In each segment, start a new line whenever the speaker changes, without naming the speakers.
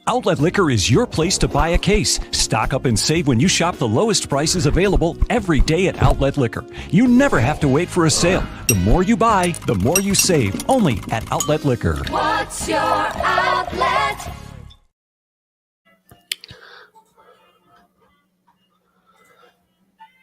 Outlet Liquor is your place to buy a case. Stock up and save when you shop the lowest prices available every day at Outlet Liquor. You never have to wait for a sale. The more you buy, the more you save. Only at Outlet Liquor.
What's your outlet?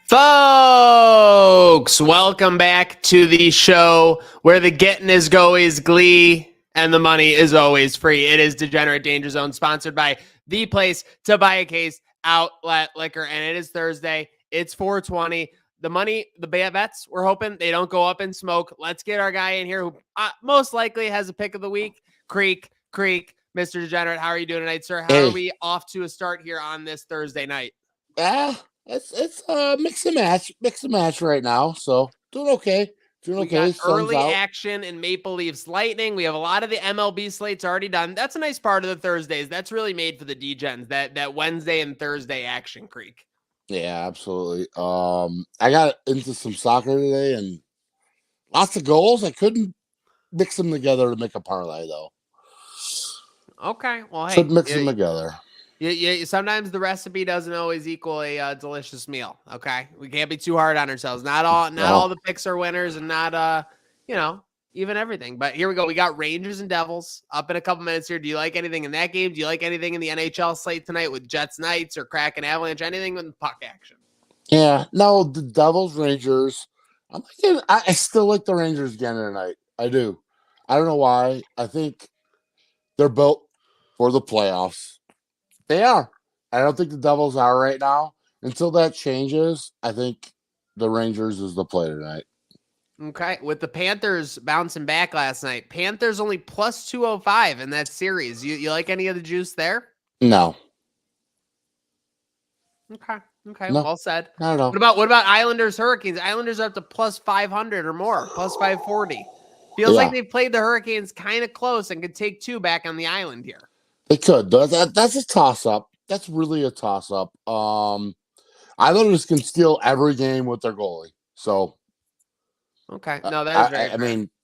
Folks, welcome back to the show where the getting is always glee and the money is always free. It is Degenerate Danger Zone, sponsored by the place to buy a case, Outlet Liquor, and it is Thursday. It's 420. The money, the bets, we're hoping they don't go up in smoke. Let's get our guy in here who most likely has a pick of the week. Creek, Mr. Degenerate, how are you doing tonight, sir? How are we off to a start here on this Thursday night?
It's mix and match right now. So doing okay.
We got early action in Maple Leafs Lightning. We have a lot of the MLB slates already done. That's a nice part of the Thursdays. That's really made for the D-Gens, that Wednesday and Thursday action, Creek.
Yeah, absolutely. I got into some soccer today and lots of goals. I couldn't mix them together to make a parlay, though.
Okay. Well, hey.
Should mix them together.
Yeah, sometimes the recipe doesn't always equal a delicious meal. Okay, we can't be too hard on ourselves. Not all the picks are winners, and not even everything. But here we go. We got Rangers and Devils up in a couple minutes here. Do you like anything in that game? Do you like anything in the NHL slate tonight with Jets Knights or Kraken Avalanche? Anything with puck action?
Yeah, no, the Devils Rangers. I still like the Rangers again tonight. I do. I don't know why. I think they're built for the playoffs. They are. I don't think the Devils are right now. Until that changes, I think the Rangers is the play tonight.
Okay. With the Panthers bouncing back last night, Panthers only plus 205 in that series. You like any of the juice there?
No.
Okay.
No,
well said.
Not at all.
What about Islanders Hurricanes? Islanders are up to plus 500 or more, plus 540. Feels like they've played the Hurricanes kind of close and could take two back on the island here.
They could. That's a toss-up. That's really a toss-up. Islanders can steal every game with their goalie. So,
okay, no, that's right.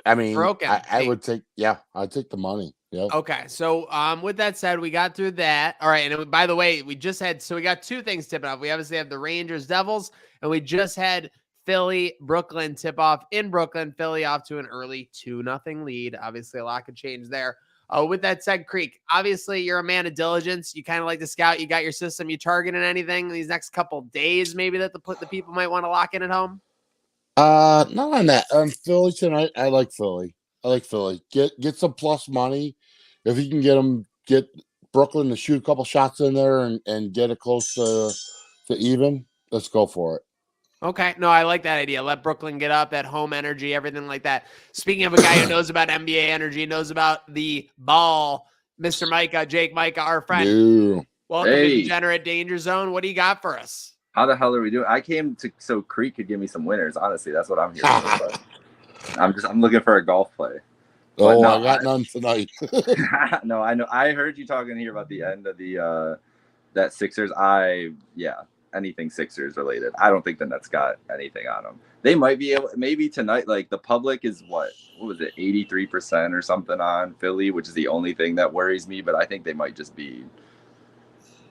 I would take. Yeah, I'd take the money. Yeah.
Okay, so with that said, we got through that. All right, and by the way, we got two things tipping off. We obviously have the Rangers Devils, and we just had Philly Brooklyn tip off in Brooklyn. Philly off to an early 2-0 lead. Obviously, a lot could change there. With that said, Creek, obviously you're a man of diligence. You kind of like to scout. You got your system. You targeting anything these next couple days maybe that the people might want to lock in at home?
Not on that. Philly tonight. I like Philly. Get some plus money. If you can get Brooklyn to shoot a couple shots in there and get it close to even, let's go for it.
Okay. No, I like that idea. Let Brooklyn get up, that home energy, everything like that. Speaking of a guy who knows about NBA energy, knows about the ball, Mr. Micah, Jake Micah, our friend.
Ew.
Welcome to Degenerate Danger Zone. What do you got for us?
How the hell are we doing? I came to so Creek could give me some winners. Honestly, that's what I'm here for. I'm looking for a golf play.
But I got none tonight.
No, I know. I heard you talking here about the end of the that Sixers. Anything Sixers related. I don't think the Nets got anything on them. They might be able, maybe tonight, like the public is what was it, 83% or something on Philly, which is the only thing that worries me. But I think they might just be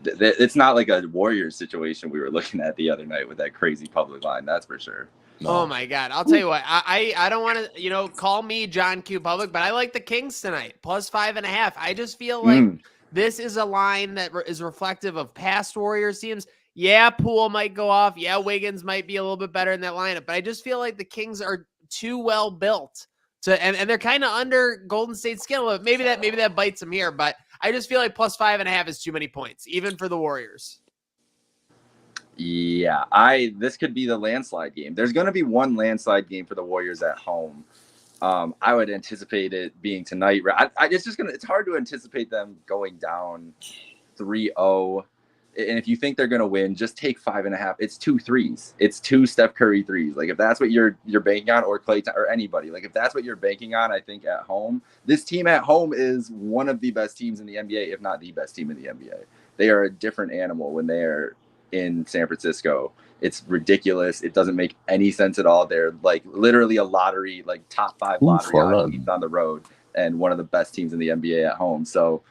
It's not like a Warriors situation we were looking at the other night with that crazy public line. That's for sure.
No.
Oh my God. I'll tell you what, I don't want to, call me John Q Public, but I like the Kings tonight, plus 5.5. I just feel like this is a line that is reflective of past Warriors teams. Yeah, Poole might go off. Yeah, Wiggins might be a little bit better in that lineup, but I just feel like the Kings are too well built and they're kind of under Golden State's skin. Maybe that bites them here, but I just feel like plus 5.5 is too many points, even for the Warriors.
Yeah, this could be the landslide game. There's going to be one landslide game for the Warriors at home. I would anticipate it being tonight. It's hard to anticipate them going down 3-0. And if you think they're going to win, just take 5.5. It's 2 threes. It's 2 Steph Curry threes. Like if that's what you're banking on, or Klay or anybody, like if that's what you're banking on, I think at home, this team at home is one of the best teams in the NBA, if not the best team in the NBA. They are a different animal when they are in San Francisco. It's ridiculous. It doesn't make any sense at all. They're like literally a lottery, like top 5 lottery teams on the road, and one of the best teams in the NBA at home. So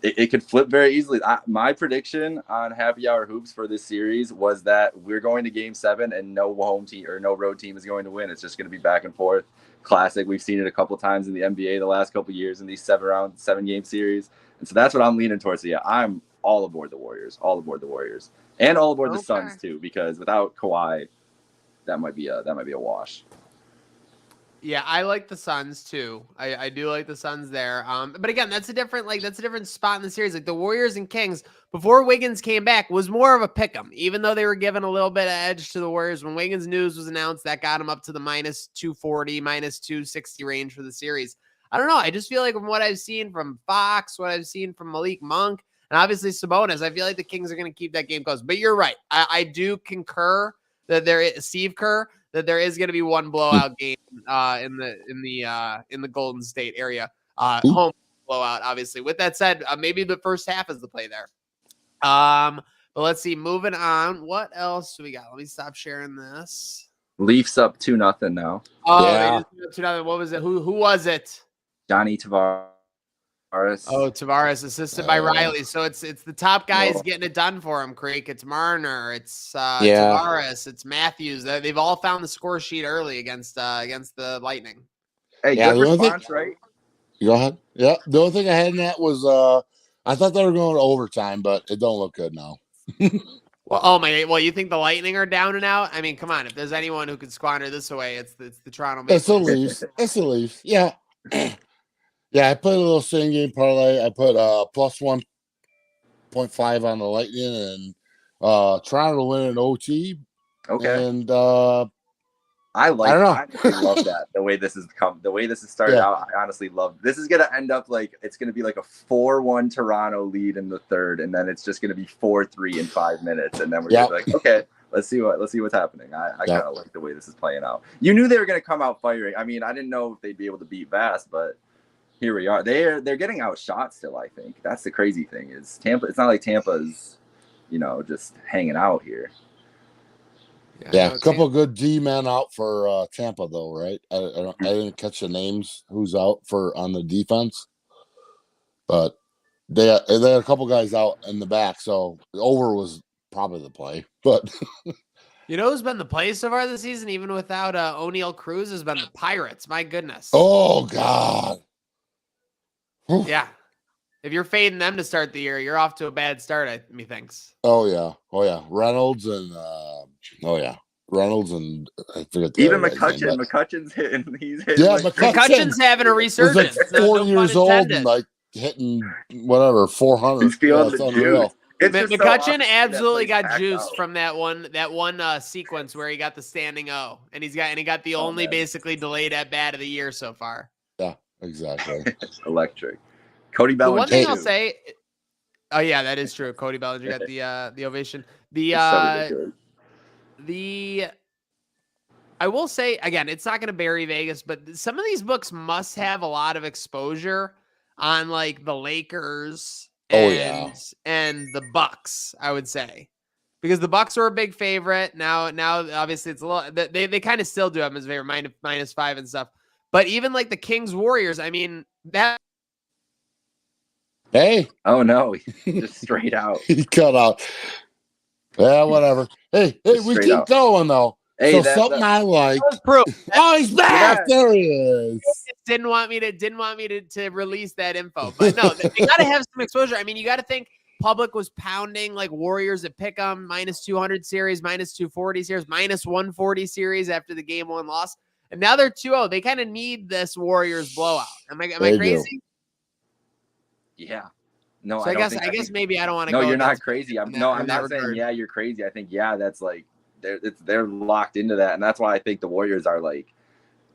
it could flip very easily. My prediction on Happy Hour Hoops for this series was that we're going to Game 7 and no home team or no road team is going to win. It's just going to be back and forth. Classic. We've seen it a couple times in the NBA the last couple years in these 7-game series. And so that's what I'm leaning towards. So yeah, I'm all aboard the Warriors, and all aboard the Suns too, because without Kawhi, that might be a wash.
Yeah, I like the Suns too. I do like the Suns there. But again, that's a different spot in the series. Like the Warriors and Kings before Wiggins came back was more of a pick 'em, even though they were given a little bit of edge to the Warriors. When Wiggins news was announced, that got him up to the minus 240, minus 260 range for the series. I don't know. I just feel like from what I've seen from Fox, what I've seen from Malik Monk, and obviously Sabonis, I feel like the Kings are going to keep that game close. But you're right. I do concur that Steve Kerr, that there is going to be one blowout game in the Golden State area, home blowout. Obviously, with that said, maybe the first half is the play there. But let's see. Moving on. What else do we got? Let me stop sharing this.
Leafs up 2-0 now.
Oh,
Yeah.
2-0. What was it? Who was it?
Johnny Tavares.
Oh, Tavares, assisted by Riley. So it's the top guys getting it done for him, Creek. It's Marner. It's Tavares. It's Matthews. They've all found the score sheet early against the Lightning.
Hey,
Yeah,
good response, right?
Go ahead. Yeah, the only thing I had in that was I thought they were going to overtime, but it don't look good now.
Well, you think the Lightning are down and out? I mean, come on. If there's anyone who could squander this away, it's the Toronto Maple
It's the Leafs. It's the Leafs. Yeah. Yeah, I put a little same game parlay. I put plus 1.5 on the Lightning and Toronto to win an OT.
Okay.
And
I
don't know.
I love that. The way this has started out, I honestly love. This is gonna end up like it's gonna be like a 4-1 Toronto lead in the third, and then it's just gonna be 4-3 in 5 minutes, and then we're gonna be like, okay, let's see what's happening. I kind of like the way this is playing out. You knew they were gonna come out firing. I mean, I didn't know if they'd be able to beat Vast, but here we are. They're getting outshot still. I think that's the crazy thing is Tampa. It's not like Tampa's, just hanging out here.
Yeah, a couple of good D men out for Tampa though, right? I didn't catch the names who's out on the defense, but they had a couple guys out in the back, so over was probably the play. But
who's been the play so far this season, even without O'Neal Cruz, has been the Pirates. My goodness.
Oh God.
Yeah. If you're fading them to start the year, you're off to a bad start, methinks.
Oh yeah. Reynolds and Reynolds and I forget
even McCutcheon. McCutcheon's hitting. He's hitting.
Yeah,
McCutcheon's having a resurgence.
He's like 4 years old and like hitting whatever 400.
He's feeling the juice.
McCutcheon absolutely got juice from that one sequence where he got the standing O, and he got the only basically delayed at bat of the year so far.
Yeah, exactly.
It's electric. Cody Bellinger.
The one thing I'll say, oh yeah, that is true. Cody Bellinger got the ovation. I will say again, it's not going to bury Vegas, but some of these books must have a lot of exposure on like the Lakers and the Bucks, I would say, because the Bucks were a big favorite. Now obviously it's a little, they kind of still do have them as a favorite, -5 and stuff. But even like the Kings Warriors, I mean, that
Hey,
Oh no, just straight out.
he cut out. Yeah, whatever. Hey,
Just
we
straight
keep
out.
going though.
Hey,
So
that
something I like.
That was proof.
Oh, he's back.
back.
There he is.
Didn't want me to release that info, but no, they got to have some exposure. I mean, you got to think public was pounding like Warriors at Pick'em -200 series, -240 series, -140 series after the game 1 loss, and now they're 2-0. They kind of need this Warriors blowout. Am I
They
crazy?
Yeah. No,
So
I
I
think
guess maybe I don't want to.
No,
go
you're not
against
crazy. I'm
in that-
no,
in
I'm
that
not saying
regard.
yeah, you're crazy. I think that's like they're locked into that, and that's why I think the Warriors are like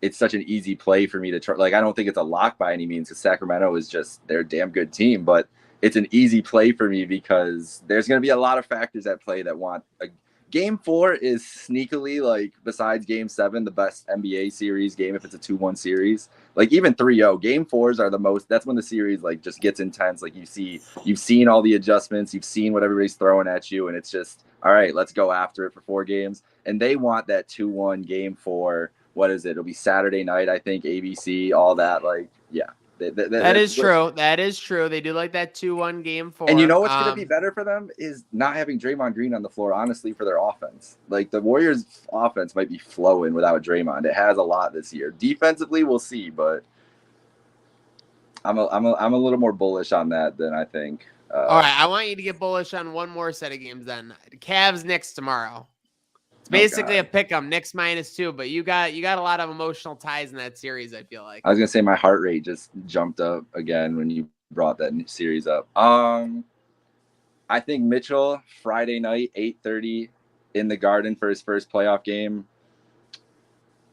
it's such an easy play for me to try. Like I don't think it's a lock by any means because Sacramento is just they're a damn good team, but it's an easy play for me because there's going to be a lot of factors at play that want a Game 4 is sneakily, like, besides Game 7, the best NBA series game if it's a 2-1 series. Like, even 3-0, Game 4s are the most – that's when the series, like, just gets intense. Like, you've seen all the adjustments. You've seen what everybody's throwing at you, and it's just, all right, let's go after it for 4 games. And they want that 2-1 Game 4. What is it? It'll be Saturday night, I think, ABC, all that. Like, yeah.
That is true. That is true. They do like that 2-1 Game 4.
And you know what's going to be better for them is not having Draymond Green on the floor, honestly, for their offense. Like, the Warriors' offense might be flowing without Draymond. It has a lot this year. Defensively, we'll see, but I'm a little more bullish on that than I think.
All right, I want you to get bullish on one more set of games then. Cavs Knicks tomorrow. It's basically a pick 'em. Knicks -2, but you got a lot of emotional ties in that series, I feel like.
I was gonna say my heart rate just jumped up again when you brought that series up. I think Mitchell Friday night 8:30 in the Garden for his first playoff game.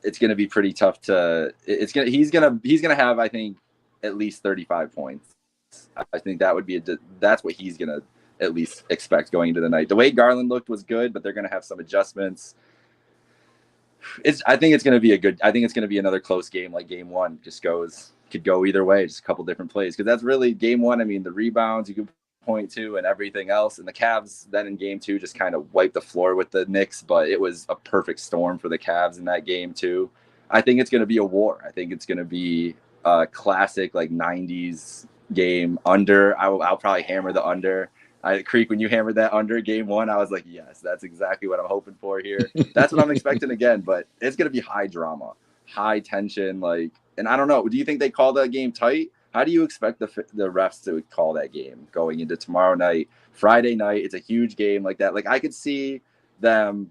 It's gonna be pretty tough to. He's gonna have, I think, at least 35 points. I think that's what he's gonna at least expect going into the night. The way Garland looked was good, but they're going to have some adjustments. I think it's going to be another close game like Game 1. Could go either way, just a couple different plays. Because that's really Game 1. I mean, the rebounds you can point to and everything else. And the Cavs then in Game 2 just kind of wiped the floor with the Knicks, but it was a perfect storm for the Cavs in that game too. I think it's going to be a war. I think it's going to be a classic like 90s game under. I'll probably hammer the under. Creek, when you hammered that under Game 1, I was like, yes, that's exactly what I'm hoping for here. That's what I'm expecting again, but it's going to be high drama, high tension. Like, and I don't know. Do you think they call that game tight? How do you expect the refs to call that game going into tomorrow night, Friday night? It's a huge game like that. Like, I could see them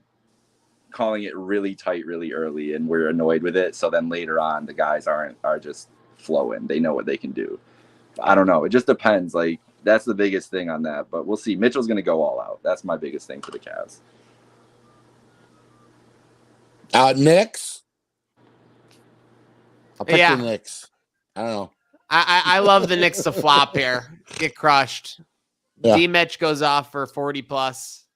calling it really tight, really early, and we're annoyed with it. So then later on, the guys are just flowing. They know what they can do. I don't know. It just depends. Like, that's the biggest thing on that, but we'll see. Mitchell's going to go all out. That's my biggest thing for the Cavs.
Knicks. I'll pick the Knicks. I don't know.
I love the Knicks to flop here. Get crushed.
Yeah.
D-Mitch goes off for 40 plus.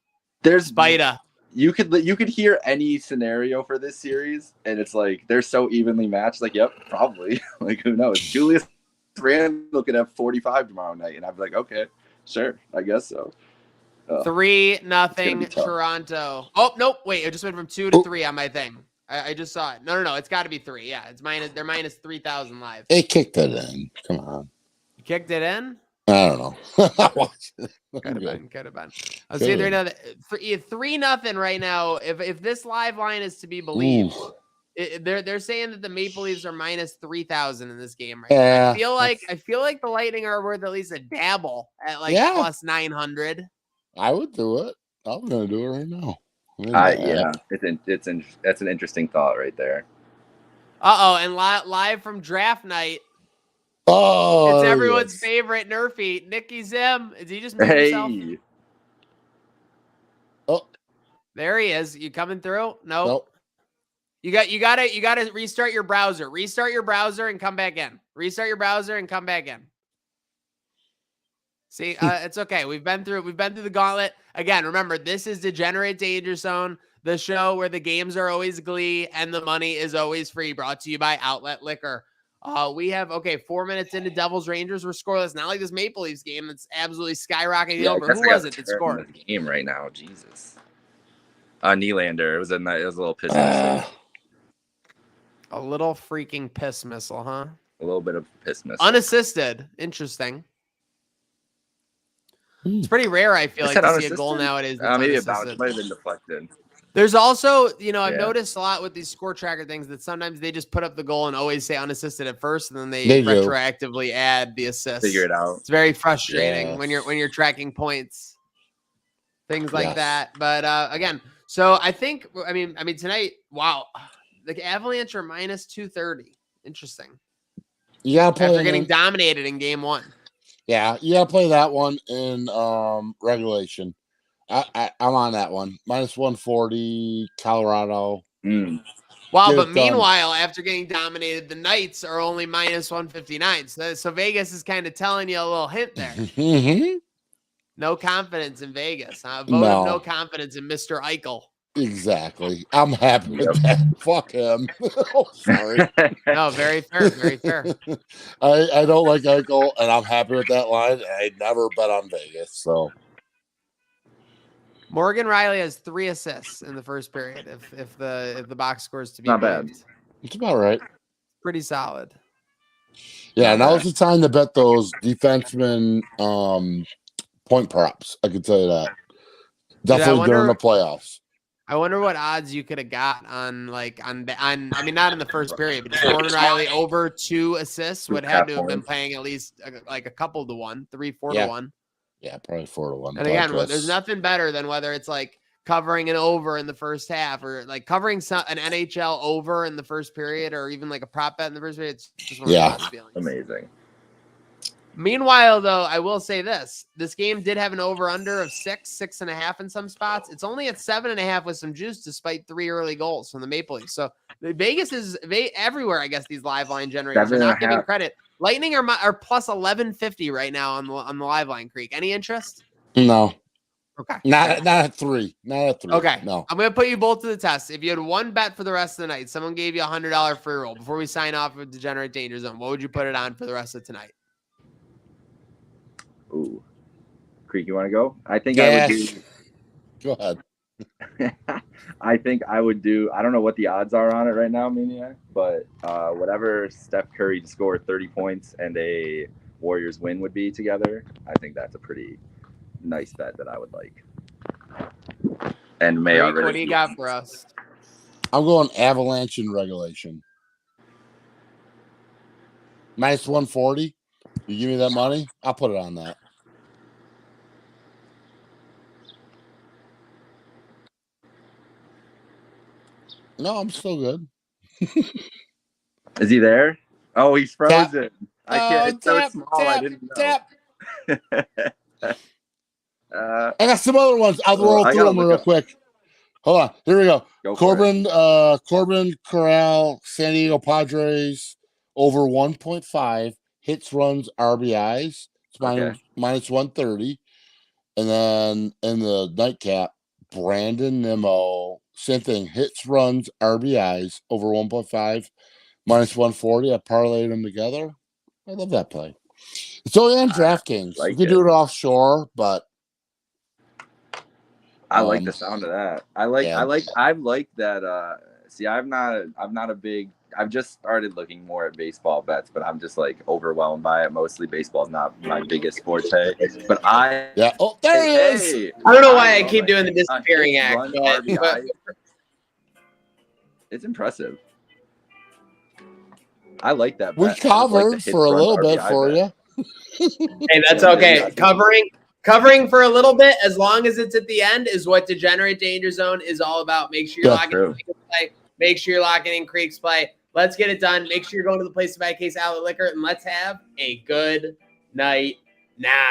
There's
Spida.
You could hear any scenario for this series, and it's like they're so evenly matched. Like, yep, probably. Like, who knows? Julius Randle could have 45 tomorrow night, and I'd be like, okay, sure, I guess so.
3-0 Toronto. Oh, nope. Wait, it just went from 2 to 3 on my thing. I just saw it. No. It's got to be 3. Yeah, they're minus 3,000 live.
They kicked it in. Come on.
You kicked it in?
I don't know.
Could have been. I was saying 3-0 right now. If this live line is to be believed. They're saying that the Maple Leafs are minus 3,000 in this game right now. I feel like the Lightning are worth at least a dabble at plus 900.
I would do it. I'm gonna do it right now.
That's an interesting thought right there.
And live from draft night.
Oh,
it's everyone's favorite Nerfy, Nicky Zim. Is he just moved himself?
Oh,
there he is. You coming through? Nope. You gotta restart your browser. Restart your browser and come back in. Restart your browser and come back in. See, it's okay. We've been through the gauntlet. Again, remember, this is Degenerate Danger Zone, the show where the games are always glee and the money is always free, brought to you by Outlet Liquor. We have 4 minutes into Devils Rangers. We're scoreless. Not like this Maple Leafs game that's absolutely skyrocketing over. Who was it that scored?
The game right now, Jesus. Nylander. It was a little piss missile.
A little freaking piss missile, huh?
A little bit of piss missile.
Unassisted. Interesting. It's pretty rare, I feel
Is
like,
that
to see a goal
unassisted?
nowadays that's
Maybe a
unassisted.
bounce might have been deflected.
There's also, I've
Yeah.
noticed a lot with these score tracker things that sometimes they just put up the goal and always say unassisted at first, and then they
They do.
retroactively add the assist.
Figure it out.
It's very frustrating
Yeah.
when you're tracking points, things like
Yes.
that. But again, so I think, I mean tonight, wow, the Avalanche are minus 230. Interesting.
You gotta play
After getting dominated in game one.
Yeah, you gotta play that one in regulation. I'm on that one. Minus 140, Colorado.
Wow,
Get
but
it done.
meanwhile, after getting dominated, the Knights are only minus 159. So Vegas is kind of telling you a little hint there.
Mm-hmm.
No confidence in Vegas. Vote of
No.
no confidence in Mr. Eichel.
Exactly. I'm happy with that. Fuck him. Oh, sorry.
No, very fair. Very fair.
I don't like Eichel, and I'm happy with that line. And I never bet on Vegas, so
Morgan Riley has 3 assists in the first period. If the box scores to be
Not bad.
believed.
it's about right.
Pretty solid.
Yeah,
Not
now's
bad.
the time to bet those defensemen point props. I can tell you that. Definitely during the playoffs.
I wonder what odds you could have got on I mean, not in the first period, but just Morgan Riley over 2 assists would have to have been playing at least like a couple to 1, 3, 4 to 1.
Yeah, probably 4-1.
And again, there's nothing better than whether it's like covering an over in the first half or like covering an NHL over in the first period or even like a prop bet in the first period. It's just one of the best feelings.
Amazing.
Meanwhile, though, I will say this game did have an over-under of 6.5 in some spots. It's only at 7.5 with some juice despite 3 early goals from the Maple Leafs. So Vegas is everywhere, I guess, these live line generators are not giving credit. Lightning are plus 1150 right now on the live line creek. Any interest?
No.
Okay.
Not at 3. Not at 3.
Okay.
No.
I'm going to put you both to the test. If you had one bet for the rest of the night, someone gave you $100 free roll before we sign off with Degenerate Danger Zone, what would you put it on for the rest of tonight?
Ooh. Creek, you want to go? I think I would do.
Go ahead.
I think I would do. I don't know what the odds are on it right now, Maniac, but whatever Steph Curry to score 30 points and a Warriors win would be together, I think that's a pretty nice bet that I would like. And may
Creek, what do you got for us?
I'm going Avalanche in regulation. Minus 140. You give me that money, I'll put it on that. No, I'm still good.
Is he there? Oh, he's frozen. I can't. It's so small. I didn't know.
I got some other ones. I'll roll through them real quick. Hold on. Here we go. Corbin Corral, San Diego Padres over 1.5 hits, runs, RBIs. It's minus 130. And then in the nightcap, Brandon Nimmo, same thing, hits, runs, RBIs over 1.5, minus 140. I parlayed them together. I love that play. It's only on DraftKings. You can do it offshore, but
I like the sound of that. I like that. See, I'm not a big. I've just started looking more at baseball bets, but I'm just like overwhelmed by it. Mostly baseball's not my biggest forte, but
oh, there he is.
I don't know why I keep doing the disappearing act. But
it's impressive. I like that.
We covered for a little bit for you.
Hey, that's okay. Covering for a little bit, as long as it's at the end, is what Degenerate Danger Zone is all about. Make sure you're locking in Creek's play. Make sure you're locking in Creek's play. Let's get it done. Make sure you're going to the place to buy a case of Outlet Liquor, and let's have a good night now.